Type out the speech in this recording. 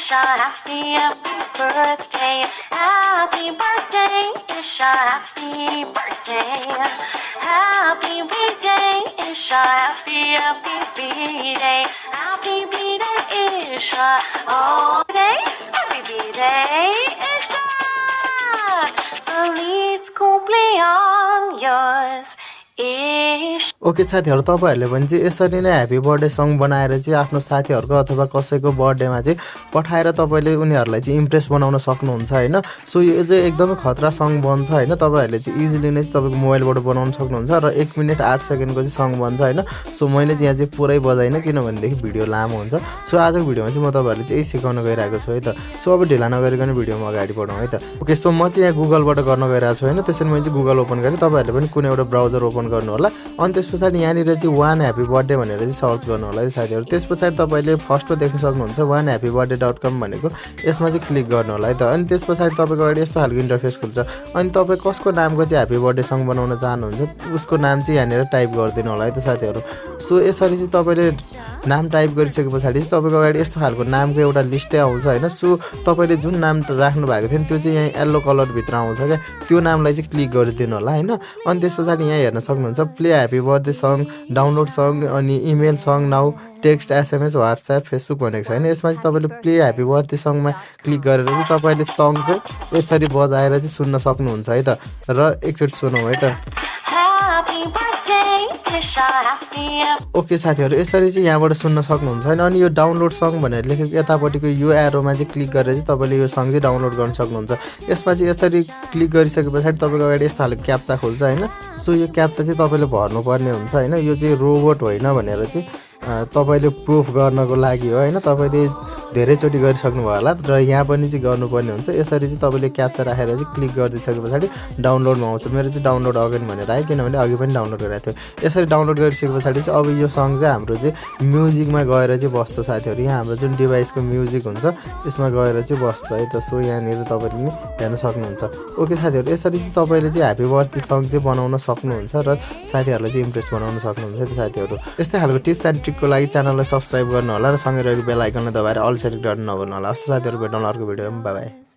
Isha, happy birthday. Happy birthday, Isha, happy birthday. Happy birthday, Isha, happy birthday. Happy birthday, Isha. Oh, day, happy birthday, Isha. Feliz cumpleaños, Isha. Okay साथीहरु तपाईहरुले पनि चाहिँ यसरी नै happy birthday song बनाएर चाहिँ आफ्नो साथीहरुको अथवा कसैको बर्थडेमा चाहिँ पठाएर तपाईले उनीहरुलाई चाहिँ इम्प्रेस बनाउन सक्नुहुन्छ हैन सो यो चाहिँ एकदमै खतरा सङ बन्छ हैन तपाईहरुले चाहिँ इजिली नै तपाईको मोबाइलबाट बनाउन सक्नुहुन्छ र 1 मिनेट 8 सेकेन्डको चाहिँ सङ बन्छ हैन सो मैले चाहिँ यहाँ चाहिँ पुरै बजाइन किनभने देखि भिडियो लामो हुन्छ सो आजको भिडियोमा चाहिँ म तपाईहरुले चाहिँ यही सिकाउन गइरहेको छु है त सो अब ढिला नगरिकन भिडियोमा अगाडि बढौँ है त ओके सो म चाहिँ यहाँ गुगलबाट गर्न गइरहेको छु हैन त्यसैले मैले चाहिँ गुगल ओपन गरे तपाईहरुले पनि कुनै एउटा ब्राउजर ओपन गर्नु होला अनि त्यसपछि यहाँनिर चाहिँ वान ह्यापी बर्थडे भनेर चाहिँ सर्च गर्नु होला है साथीहरु त्यसपछि तपाईले फर्स्टमा देख्न सक्नुहुन्छ onehappybirthday.com भनेको यसमा चाहिँ क्लिक गर्नु होला है त अनि त्यसपछि तपाईको अगाडि यस्तो खालको इन्टरफेस खुल्छ अनि तपाई कसको नामको चाहिँ ह्यापी बर्थडे सङ बनाउन चाहनुहुन्छ उसको नाम चाहिँ यहाँनिर टाइप गर्दिनु होला है त साथीहरु सो यसरी चाहिँ तपाईले नाम टाइप गरिसकेपछि चाहिँ तपाईको अगाडि यस्तो खालको नामको एउटा लिस्टै आउँछ हैन सो तपाईले जुन नाम राख्नु भएको थियो त्यो चाहिँ यहाँ येलो कलर भित्र आउँछ के त्यो नामलाई चाहिँ क्लिक गरिदिनु होला हैन अनि त्यसपछि यहाँ हेर्न सक्नुहुन्छ play happy birthday song download song अनि email song now text SMS WhatsApp Facebook भनेको छ हैन यसमा चाहिँ तपाईले प्ले ह्यापी बर्थडे सङमा क्लिक गरेर चाहिँ तपाईले सङ चाहिँ यसरी बजाएर चाहिँ सुन्न सक्नुहुन्छ है त र एकचोटी सुनौ है त ओके साथीहरु यसरी चाहिँ यहाँबाट सुन्न सक्नुहुन्छ हैन अनि यो डाउनलोड सङ भनेर लेखेको यतापटिको यो एरोमा चाहिँ क्लिक गरेर चाहिँ तपाईले यो सङ चाहिँ डाउनलोड गर्न सक्नुहुन्छ यसमा चाहिँ यसरी क्लिक गरिसकेपछि तपाईको अगाडि यस्तो खालको क्याप्चा खुल्छ हैन सो यो क्याप्चा चाहिँ तपाईले भर्नु पर्ने हुन्छ हैन यो चाहिँ रोबोट होइन भनेर चाहिँ तपाईले प्रुफ गर्नको लागि हो हैन तपाईले धेरै चोटी गरिसक्नु भयो होला र यहाँ पनि चाहिँ गर्नुपर्ने हुन्छ यसरी चाहिँ तपाईले क्याप्चा राखेर चाहिँ क्लिक गरिदिसकेपछि डाउनलोडमा आउँछ मेरो चाहिँ डाउनलोड अगेन भनेर आयो किनभने अघि पनि डाउनलोड गरेको थियो यसरी डाउनलोड गरिसकेपछि चाहिँ अब यो सङ चाहिँ हाम्रो चाहिँ म्युजिकमा गएर चाहिँ बस्छ साथीहरु यहाँ हाम्रो जुन डिभाइसको म्युजिक हुन्छ यसमा गएर चाहिँ बस्छ है त सो यहाँनिर तपाईले नि हेर्न सक्नुहुन्छ ओके साथीहरु यसरी चाहिँ तपाईले चाहिँ ह्यापी बर्थडे सङ चाहिँ बनाउन सक्नुहुन्छ र साथीहरुलाई चाहिँ इम्प्रेस बनाउन सक्नुहुन्छ है त साथीहरु यस्तै खालको टिप्स एन्ड ट्रिकको लागि च्यानललाई सब्स्क्राइब गर्नु होला र सँगै रहेको बेल आइकनलाई दबाएर अल सेलेक्ट गर्न नभुल्नु होला हस् साथीहरु भेटौँला अर्को भिडियोमा बाइ बाइ